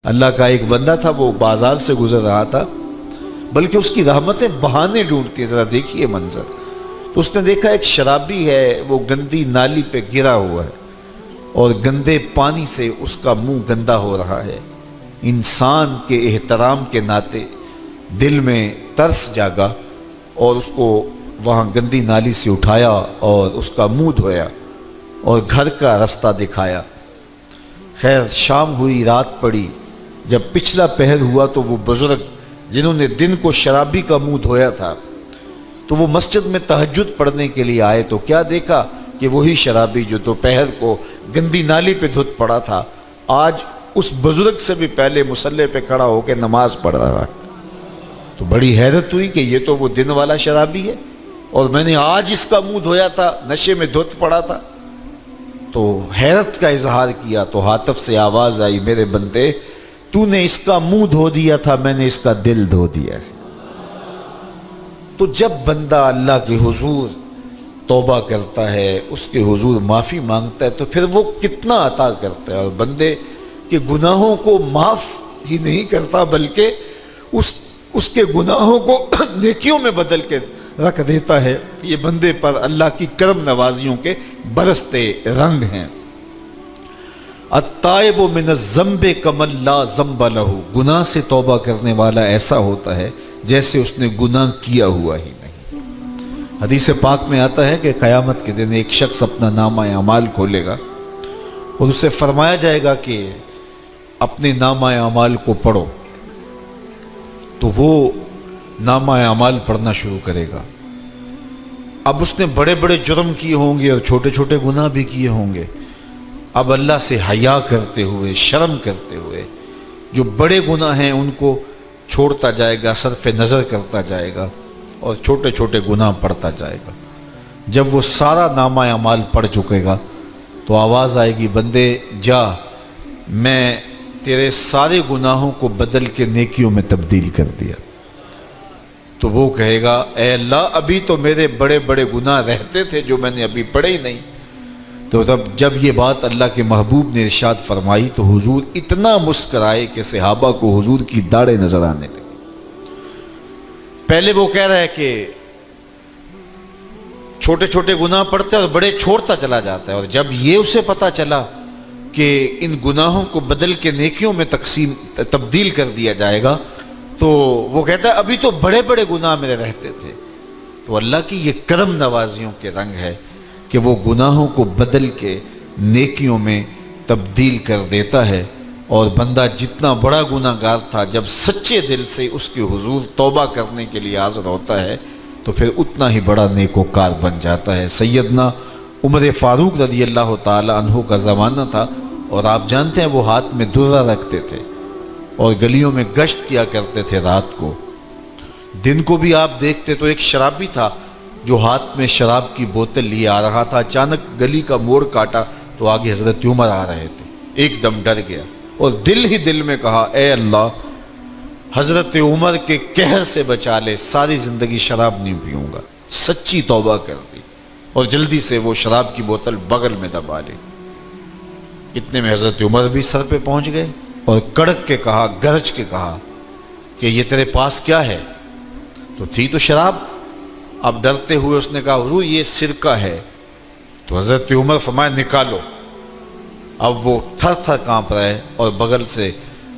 اللہ کا ایک بندہ تھا، وہ بازار سے گزر رہا تھا، بلکہ اس کی رحمتیں بہانے ڈھونڈتی ہیں۔ ذرا دیکھیے منظر۔ تو اس نے دیکھا ایک شرابی ہے، وہ گندی نالی پہ گرا ہوا ہے اور گندے پانی سے اس کا منہ گندا ہو رہا ہے۔ انسان کے احترام کے ناطے دل میں ترس جاگا اور اس کو وہاں گندی نالی سے اٹھایا اور اس کا منہ دھویا اور گھر کا رستہ دکھایا۔ خیر شام ہوئی، رات پڑی، جب پچھلا پہر ہوا تو وہ بزرگ جنہوں نے دن کو شرابی کا منہ دھویا تھا تو وہ مسجد میں تہجد پڑھنے کے لیے آئے تو کیا دیکھا کہ وہی شرابی جو دوپہر کو گندی نالی پہ دھت پڑا تھا آج اس بزرگ سے بھی پہلے مصلی پہ کھڑا ہو کے نماز پڑھ رہا ہے۔ تو بڑی حیرت ہوئی کہ یہ تو وہ دن والا شرابی ہے اور میں نے آج اس کا منہ دھویا تھا، نشے میں دھت پڑا تھا۔ تو حیرت کا اظہار کیا تو ہاتف سے آواز آئی، میرے بندے تو نے اس کا منہ دھو دیا تھا، میں نے اس کا دل دھو دیا ہے۔ تو جب بندہ اللہ کے حضور توبہ کرتا ہے، اس کے حضور معافی مانگتا ہے تو پھر وہ کتنا عطا کرتا ہے، اور بندے کے گناہوں کو معاف ہی نہیں کرتا بلکہ اس کے گناہوں کو نیکیوں میں بدل کے رکھ دیتا ہے۔ یہ بندے پر اللہ کی کرم نوازیوں کے برستے رنگ ہیں۔ التائب من الذنب کمن لا ذنب لہ، گناہ سے توبہ کرنے والا ایسا ہوتا ہے جیسے اس نے گناہ کیا ہوا ہی نہیں۔ حدیث پاک میں آتا ہے کہ قیامت کے دن ایک شخص اپنا نامہ اعمال کھولے گا اور اسے فرمایا جائے گا کہ اپنے نامہ اعمال کو پڑھو، تو وہ نامہ اعمال پڑھنا شروع کرے گا۔ اب اس نے بڑے بڑے جرم کیے ہوں گے اور چھوٹے چھوٹے گناہ بھی کیے ہوں گے۔ اب اللہ سے حیا کرتے ہوئے، شرم کرتے ہوئے جو بڑے گناہ ہیں ان کو چھوڑتا جائے گا، صرف نظر کرتا جائے گا اور چھوٹے چھوٹے گناہ پڑھتا جائے گا۔ جب وہ سارا نامہ اعمال پڑھ چکے گا تو آواز آئے گی، بندے جا، میں تیرے سارے گناہوں کو بدل کے نیکیوں میں تبدیل کر دیا۔ تو وہ کہے گا، اے اللہ ابھی تو میرے بڑے بڑے گناہ رہتے تھے جو میں نے ابھی پڑھے ہی نہیں۔ تو جب یہ بات اللہ کے محبوب نے ارشاد فرمائی تو حضور اتنا مسکرائے کہ صحابہ کو حضور کی داڑھیں نظر آنے لگی۔ پہلے وہ کہہ رہا ہے کہ چھوٹے چھوٹے گناہ پڑھتے اور بڑے چھوڑتا چلا جاتا ہے، اور جب یہ اسے پتا چلا کہ ان گناہوں کو بدل کے نیکیوں میں تبدیل کر دیا جائے گا تو وہ کہتا ہے ابھی تو بڑے بڑے گناہ میرے رہتے تھے۔ تو اللہ کی یہ کرم نوازیوں کے رنگ ہے کہ وہ گناہوں کو بدل کے نیکیوں میں تبدیل کر دیتا ہے، اور بندہ جتنا بڑا گناہ گار تھا جب سچے دل سے اس کے حضور توبہ کرنے کے لیے حاضر ہوتا ہے تو پھر اتنا ہی بڑا نیکوکار بن جاتا ہے۔ سیدنا عمر فاروق رضی اللہ تعالی عنہ کا زمانہ تھا، اور آپ جانتے ہیں وہ ہاتھ میں درہ رکھتے تھے اور گلیوں میں گشت کیا کرتے تھے رات کو۔ دن کو بھی آپ دیکھتے تو ایک شرابی تھا جو ہاتھ میں شراب کی بوتل لیے آ رہا تھا۔ اچانک گلی کا موڑ کاٹا تو آگے حضرت عمر آ رہے تھے، ایک دم ڈر گیا اور دل ہی دل میں کہا، اے اللہ حضرت عمر کے قہر سے بچا لے، ساری زندگی شراب نہیں پیوں گا۔ سچی توبہ کر دی اور جلدی سے وہ شراب کی بوتل بغل میں دبا لی۔ اتنے میں حضرت عمر بھی سر پہ پہنچ گئے اور کڑک کے کہا، گرج کے کہا کہ یہ تیرے پاس کیا ہے؟ تو تھی تو شراب۔ اب ڈرتے ہوئے اس نے کہا، حضور یہ سرکہ ہے۔ تو حضرت عمر فرمایا، نکالو۔ اب وہ تھر تھر کانپ رہے اور بغل سے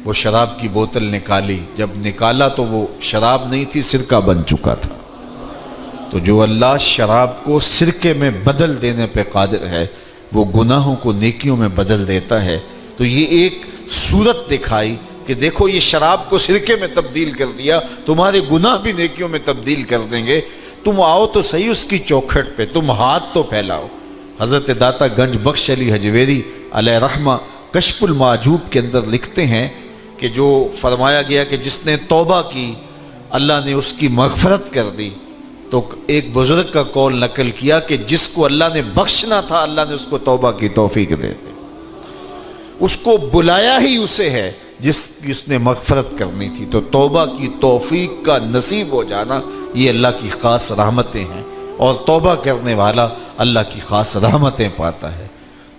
وہ شراب کی بوتل نکالی۔ جب نکالا تو وہ شراب نہیں تھی، سرکہ بن چکا تھا۔ تو جو اللہ شراب کو سرکے میں بدل دینے پہ قادر ہے، وہ گناہوں کو نیکیوں میں بدل دیتا ہے۔ تو یہ ایک صورت دکھائی کہ دیکھو یہ شراب کو سرکے میں تبدیل کر دیا، تمہارے گناہ بھی نیکیوں میں تبدیل کر دیں گے۔ تم آؤ تو صحیح اس کی چوکھٹ پہ، تم ہاتھ تو پھیلاؤ۔ حضرت داتا گنج بخش علی حجویری علیہ رحمہ کشف المعجوب کے اندر لکھتے ہیں کہ جو فرمایا گیا کہ جس نے توبہ کی اللہ نے اس کی مغفرت کر دی، تو ایک بزرگ کا قول نقل کیا کہ جس کو اللہ نے بخشنا تھا اللہ نے اس کو توبہ کی توفیق دے دی۔ اس کو بلایا ہی اسے ہے جس نے مغفرت کرنی تھی۔ تو توبہ کی توفیق کا نصیب ہو جانا یہ اللہ کی خاص رحمتیں ہیں، اور توبہ کرنے والا اللہ کی خاص رحمتیں پاتا ہے۔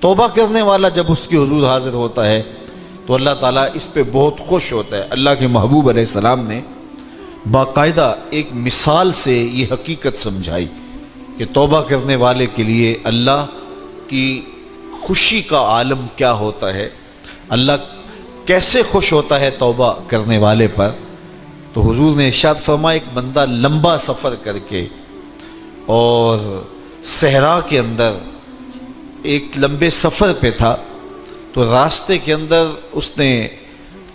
توبہ کرنے والا جب اس کے حضور حاضر ہوتا ہے تو اللہ تعالیٰ اس پہ بہت خوش ہوتا ہے۔ اللہ کے محبوب علیہ السلام نے باقاعدہ ایک مثال سے یہ حقیقت سمجھائی کہ توبہ کرنے والے کے لیے اللہ کی خوشی کا عالم کیا ہوتا ہے، اللہ کیسے خوش ہوتا ہے توبہ کرنے والے پر۔ تو حضور نے ارشاد فرمایا ایک بندہ لمبا سفر کر کے اور صحرا کے اندر ایک لمبے سفر پہ تھا، تو راستے کے اندر اس نے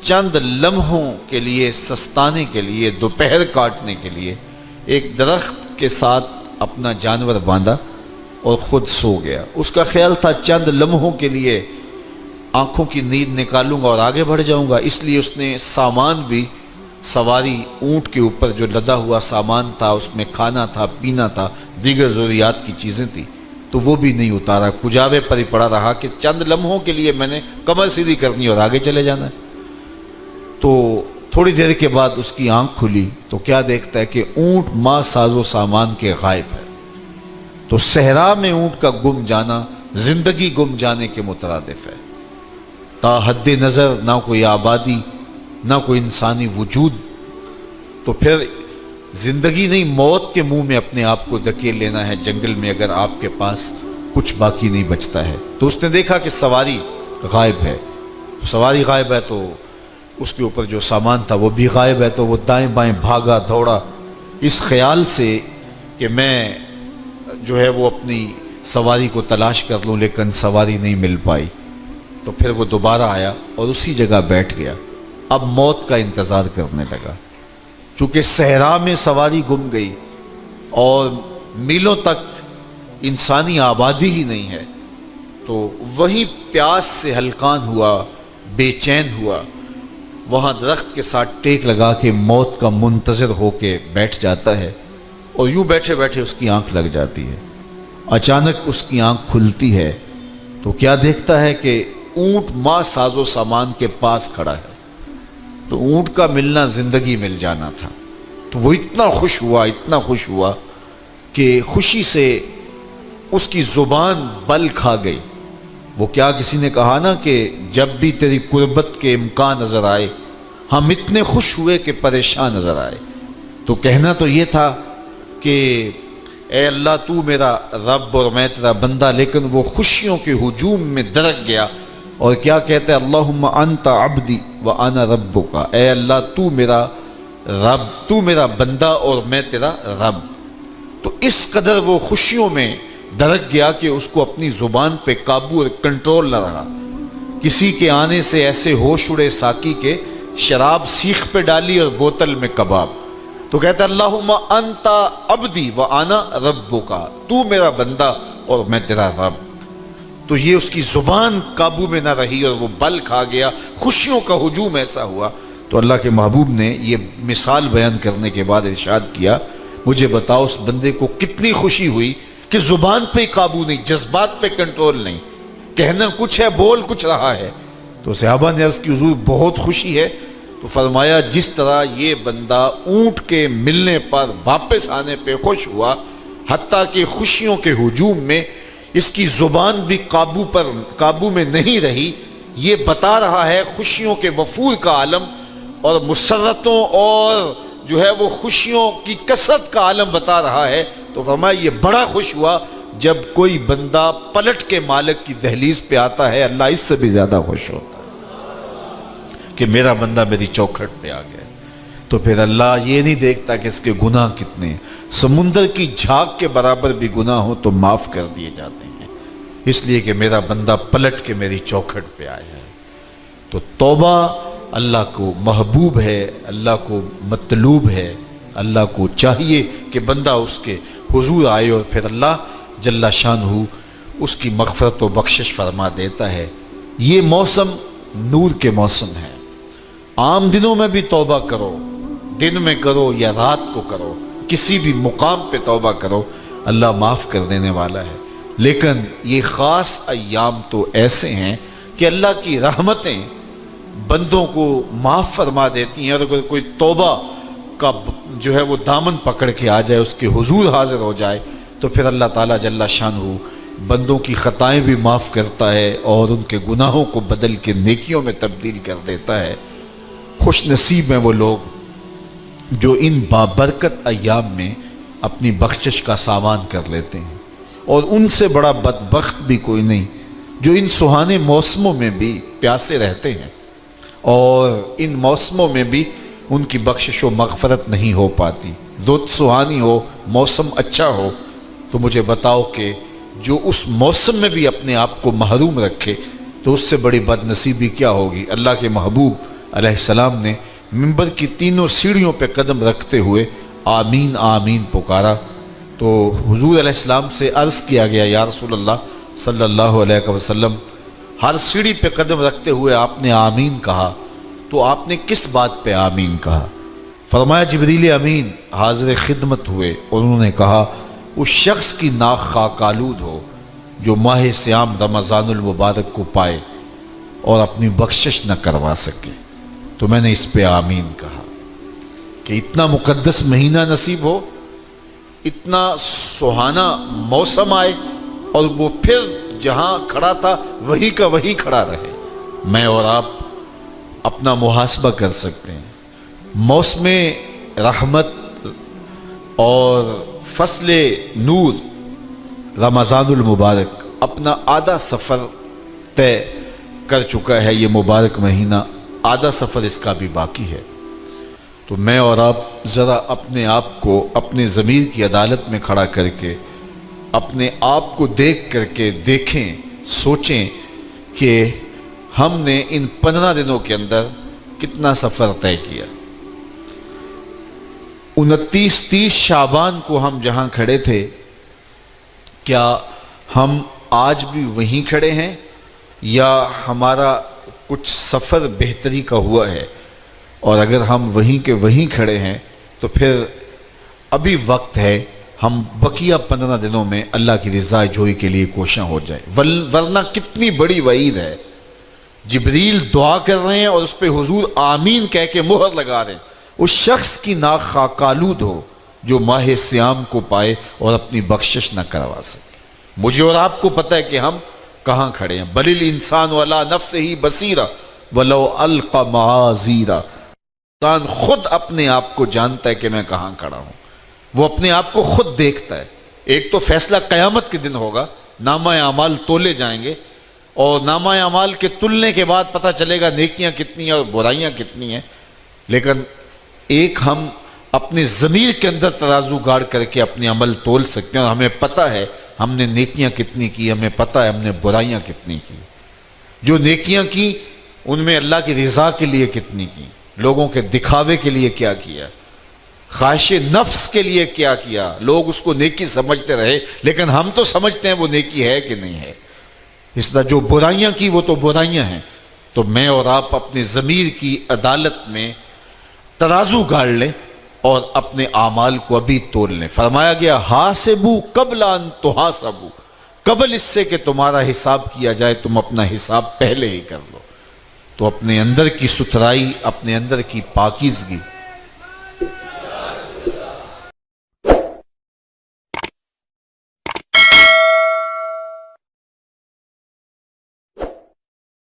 چند لمحوں کے لیے سستانے کے لیے، دوپہر کاٹنے کے لیے ایک درخت کے ساتھ اپنا جانور باندھا اور خود سو گیا۔ اس کا خیال تھا چند لمحوں کے لیے آنکھوں کی نیند نکالوں گا اور آگے بڑھ جاؤں گا، اس لیے اس نے سامان بھی، سواری اونٹ کے اوپر جو لدا ہوا سامان تھا، اس میں کھانا تھا، پینا تھا، دیگر ضروریات کی چیزیں تھیں، تو وہ بھی نہیں اتارا، کجاوے پر ہی پڑا رہا کہ چند لمحوں کے لیے میں نے کمر سیدھی کرنی اور آگے چلے جانا ہے۔ تو تھوڑی دیر کے بعد اس کی آنکھ کھلی تو کیا دیکھتا ہے کہ اونٹ ماں ساز و سامان کے غائب ہے۔ تو صحرا میں اونٹ کا گم جانا زندگی گم جانے کے مترادف ہے۔ تا حد نظر نہ کوئی آبادی، نہ کوئی انسانی وجود، تو پھر زندگی نہیں، موت کے منہ میں اپنے آپ کو دھکیل لینا ہے جنگل میں، اگر آپ کے پاس کچھ باقی نہیں بچتا ہے۔ تو اس نے دیکھا کہ سواری غائب ہے، سواری غائب ہے تو اس کے اوپر جو سامان تھا وہ بھی غائب ہے، تو وہ دائیں بائیں بھاگا دوڑا اس خیال سے کہ میں جو ہے وہ اپنی سواری کو تلاش کر لوں، لیکن سواری نہیں مل پائی۔ تو پھر وہ دوبارہ آیا اور اسی جگہ بیٹھ گیا، اب موت کا انتظار کرنے لگا۔ چونکہ صحرا میں سواری گم گئی اور میلوں تک انسانی آبادی ہی نہیں ہے، تو وہیں پیاس سے ہلکان ہوا، بے چین ہوا، وہاں درخت کے ساتھ ٹیک لگا کے موت کا منتظر ہو کے بیٹھ جاتا ہے، اور یوں بیٹھے بیٹھے اس کی آنکھ لگ جاتی ہے۔ اچانک اس کی آنکھ کھلتی ہے تو کیا دیکھتا ہے کہ اونٹ ماں ساز و سامان کے پاس کھڑا ہے۔ تو اونٹ کا ملنا زندگی مل جانا تھا، تو وہ اتنا خوش ہوا، اتنا خوش ہوا کہ خوشی سے اس کی زبان بل کھا گئی۔ وہ کیا کسی نے کہا نا کہ جب بھی تیری قربت کے امکان نظر آئے ہم اتنے خوش ہوئے کہ پریشان نظر آئے۔ تو کہنا تو یہ تھا کہ اے اللہ تو میرا رب اور میں تیرا بندہ، لیکن وہ خوشیوں کے ہجوم میں درک گیا اور کیا کہتا ہے، اللہم انت عبدی وانا ربک، اے اللہ تو میرا رب، تو میرا بندہ اور میں تیرا رب۔ تو اس قدر وہ خوشیوں میں درک گیا کہ اس کو اپنی زبان پہ قابو اور کنٹرول نہ رہا۔ کسی کے آنے سے ایسے ہوش اڑے ساقی کے، شراب سیخ پہ ڈالی اور بوتل میں کباب۔ تو کہتا ہے اللہم انت عبدی وانا ربک، تو میرا بندہ اور میں تیرا رب۔ تو یہ اس کی زبان قابو میں نہ رہی اور وہ بل کھا گیا، خوشیوں کا ہجوم ایسا ہوا۔ تو اللہ کے محبوب نے یہ مثال بیان کرنے کے بعد ارشاد کیا، مجھے بتاؤ اس بندے کو کتنی خوشی ہوئی کہ زبان پہ قابو نہیں، جذبات پہ کنٹرول نہیں، کہنا کچھ ہے بول کچھ رہا ہے۔ تو صحابہ نے عرض کی حضور بہت خوشی ہے۔ تو فرمایا جس طرح یہ بندہ اونٹ کے ملنے پر واپس آنے پہ خوش ہوا، حتیٰ کہ خوشیوں کے ہجوم میں اس کی زبان بھی قابو میں نہیں رہی، یہ بتا رہا ہے خوشیوں کے وفور کا عالم اور مسرتوں اور جو ہے وہ خوشیوں کی کثرت کا عالم بتا رہا ہے۔ تو فرمایا یہ بڑا خوش ہوا جب کوئی بندہ پلٹ کے مالک کی دہلیز پہ آتا ہے، اللہ اس سے بھی زیادہ خوش ہوتا ہے کہ میرا بندہ میری چوکھٹ پہ آ گیا۔ تو پھر اللہ یہ نہیں دیکھتا کہ اس کے گناہ کتنے ہیں، سمندر کی جھاگ کے برابر بھی گناہ ہو تو معاف کر دیے جاتے ہیں، اس لیے کہ میرا بندہ پلٹ کے میری چوکھٹ پہ آیا ہے۔ تو توبہ اللہ کو محبوب ہے، اللہ کو مطلوب ہے، اللہ کو چاہیے کہ بندہ اس کے حضور آئے اور پھر اللہ جل شانہ اس کی مغفرت و بخشش فرما دیتا ہے۔ یہ موسم نور کے موسم ہے، عام دنوں میں بھی توبہ کرو، دن میں کرو یا رات کو کرو، کسی بھی مقام پہ توبہ کرو، اللہ معاف کر دینے والا ہے۔ لیکن یہ خاص ایام تو ایسے ہیں کہ اللہ کی رحمتیں بندوں کو معاف فرما دیتی ہیں، اور اگر کوئی توبہ کا جو ہے وہ دامن پکڑ کے آ جائے، اس کے حضور حاضر ہو جائے، تو پھر اللہ تعالیٰ جل شانہ بندوں کی خطائیں بھی معاف کرتا ہے اور ان کے گناہوں کو بدل کے نیکیوں میں تبدیل کر دیتا ہے۔ خوش نصیب ہیں وہ لوگ جو ان بابرکت ایام میں اپنی بخشش کا سامان کر لیتے ہیں، اور ان سے بڑا بدبخت بھی کوئی نہیں جو ان سہانے موسموں میں بھی پیاسے رہتے ہیں اور ان موسموں میں بھی ان کی بخشش و مغفرت نہیں ہو پاتی۔ رت سہانی ہو، موسم اچھا ہو، تو مجھے بتاؤ کہ جو اس موسم میں بھی اپنے آپ کو محروم رکھے تو اس سے بڑی بد نصیبی کیا ہوگی۔ اللہ کے محبوب علیہ السلام نے منبر کی تینوں سیڑھیوں پہ قدم رکھتے ہوئے آمین آمین پکارا، تو حضور علیہ السلام سے عرض کیا گیا یا رسول اللہ صلی اللہ علیہ وسلم، ہر سیڑھی پہ قدم رکھتے ہوئے آپ نے آمین کہا، تو آپ نے کس بات پہ آمین کہا؟ فرمایا جبریل امین حاضر خدمت ہوئے اور انہوں نے کہا اس شخص کی ناک خاک آلود ہو جو ماہ صیام رمضان المبارک کو پائے اور اپنی بخشش نہ کروا سکے۔ تو میں نے اس پہ آمین کہا کہ اتنا مقدس مہینہ نصیب ہو، اتنا سہانا موسم آئے اور وہ پھر جہاں کھڑا تھا وہیں کا وہیں کھڑا رہے۔ میں اور آپ اپنا محاسبہ کر سکتے ہیں۔ موسم رحمت اور فصل نور رمضان المبارک اپنا آدھا سفر طے کر چکا ہے، یہ مبارک مہینہ آدھا سفر اس کا بھی باقی ہے۔ تو میں اور آپ ذرا اپنے آپ کو اپنے ضمیر کی عدالت میں کھڑا کر کے اپنے آپ کو دیکھ کر کے دیکھیں، سوچیں کہ ہم نے ان 15 دنوں کے اندر کتنا سفر طے کیا۔ 29-30 شعبان کو ہم جہاں کھڑے تھے، کیا ہم آج بھی وہیں کھڑے ہیں یا ہمارا کچھ سفر بہتری کا ہوا ہے؟ اور اگر ہم وہیں کے وہیں کھڑے ہیں تو پھر ابھی وقت ہے، ہم بقیہ 15 دنوں میں اللہ کی رضا جوئی کے لیے کوشاں ہو جائیں، ورنہ کتنی بڑی وعید ہے۔ جبریل دعا کر رہے ہیں اور اس پہ حضور آمین کہہ کے مہر لگا رہے ہیں، اس شخص کی ناک خاک آلود ہو جو ماہ صیام کو پائے اور اپنی بخشش نہ کروا سکے۔ مجھے اور آپ کو پتہ ہے کہ ہم کہاں کھڑے ہیں۔ بل الانسان علی نفسہ بصیرہ ولو القی معاذیرہ، انسان خود اپنے آپ کو جانتا ہے کہ میں کہاں کھڑا ہوں، وہ اپنے آپ کو خود دیکھتا ہے۔ ایک تو فیصلہ قیامت کے دن ہوگا، نامہ اعمال تولے جائیں گے اور نامہ اعمال کے تلنے کے بعد پتہ چلے گا نیکیاں کتنی ہیں اور برائیاں کتنی ہیں۔ لیکن ایک ہم اپنے ضمیر کے اندر ترازو گاڑ کر کے اپنے عمل تول سکتے ہیں اور ہمیں پتہ ہے ہم نے نیکیاں کتنی کی، ہمیں پتہ ہے ہم نے برائیاں کتنی کی۔ جو نیکیاں کی ان میں اللہ کی رضا کے لیے کتنی کی، لوگوں کے دکھاوے کے لیے کیا کیا، خواہش نفس کے لیے کیا کیا، لوگ اس کو نیکی سمجھتے رہے لیکن ہم تو سمجھتے ہیں وہ نیکی ہے کہ نہیں ہے۔ اس طرح جو برائیاں کی وہ تو برائیاں ہیں۔ تو میں اور آپ اپنے ضمیر کی عدالت میں ترازو گاڑ لیں اور اپنے اعمال کو ابھی تول لیں۔ فرمایا گیا حاسبو قبل ان تحاسبو، قبل اس سے کہ تمہارا حساب کیا جائے تم اپنا حساب پہلے ہی کر لو۔ تو اپنے اندر کی ستھرائی، اپنے اندر کی پاکیزگی